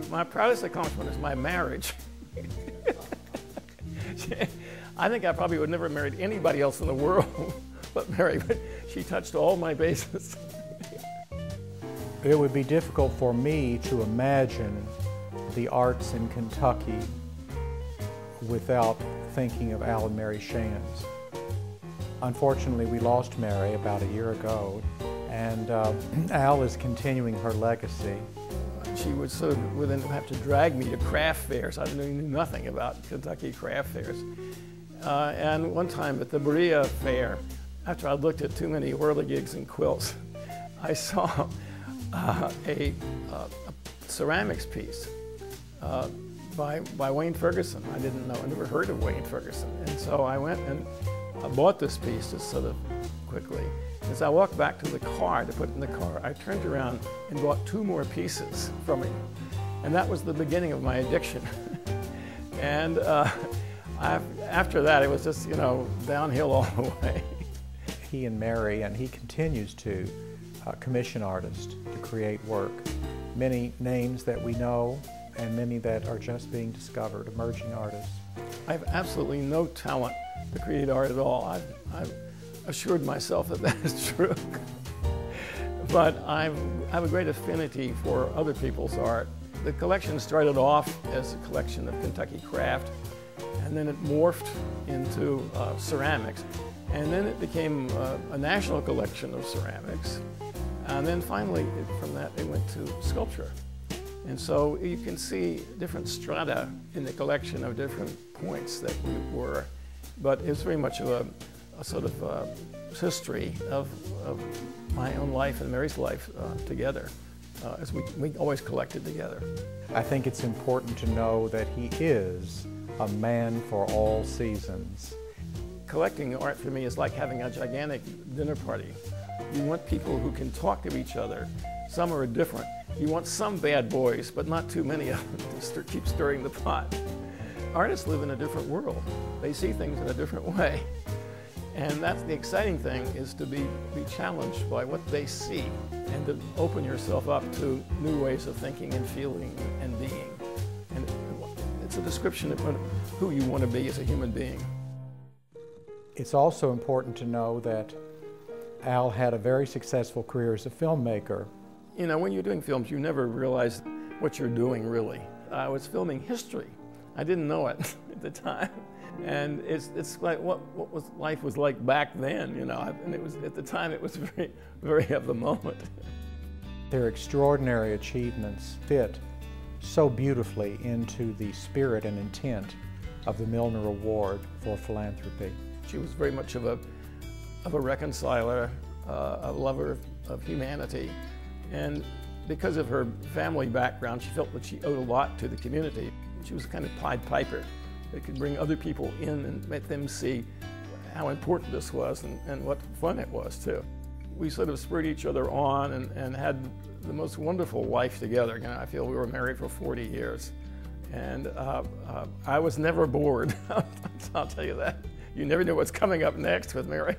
My proudest accomplishment is my marriage. I think I probably would never have married anybody else in the world but Mary, but she touched all my bases. It would be difficult for me to imagine the arts in Kentucky without thinking of Al and Mary Shands. Unfortunately, we lost Mary about a year ago, and Al is continuing her legacy. She would then have to drag me to craft fairs. I knew nothing about Kentucky craft fairs. And one time at the Berea Fair, after I looked at too many whirligigs and quilts, I saw a ceramics piece by Wayne Ferguson. I didn't know, I never heard of Wayne Ferguson. And so I went and bought this piece just sort of quickly. As I walked back to the car to put it in the car, I turned around and bought 2 more pieces from him. And that was the beginning of my addiction. And after that, it was just, downhill all the way. He and Mary, and he continues to commission artists to create work. Many names that we know and many that are just being discovered, emerging artists. I have absolutely no talent to create art at all. I've assured myself that that is true. But I have a great affinity for other people's art. The collection started off as a collection of Kentucky craft, and then it morphed into ceramics. And then it became a national collection of ceramics. And then finally, from that, it went to sculpture. And so you can see different strata in the collection of different points that we were. But it's very much of a sort of history of my own life and Mary's life together, as we always collected together. I think it's important to know that he is a man for all seasons. Collecting art for me is like having a gigantic dinner party. You want people who can talk to each other. Some are different. You want some bad boys, but not too many of them to keep stirring the pot. Artists live in a different world. They see things in a different way. And that's the exciting thing, is to be challenged by what they see and to open yourself up to new ways of thinking and feeling and being. And it's a description of who you want to be as a human being. It's also important to know that Al had a very successful career as a filmmaker. When you're doing films, you never realize what you're doing, really. I was filming history. I didn't know it at the time. And it's like what life was like back then, and it was, at the time, it was very, very of the moment. Their extraordinary achievements fit so beautifully into the spirit and intent of the Milner Award for Philanthropy. She was very much of a reconciler, a lover of humanity. And because of her family background, she felt that she owed a lot to the community. She was a kind of Pied Piper that could bring other people in and make them see how important this was and what fun it was, too. We sort of spurred each other on and had the most wonderful life together. I feel we were married for 40 years. And I was never bored, I'll tell you that. You never know what's coming up next with Mary.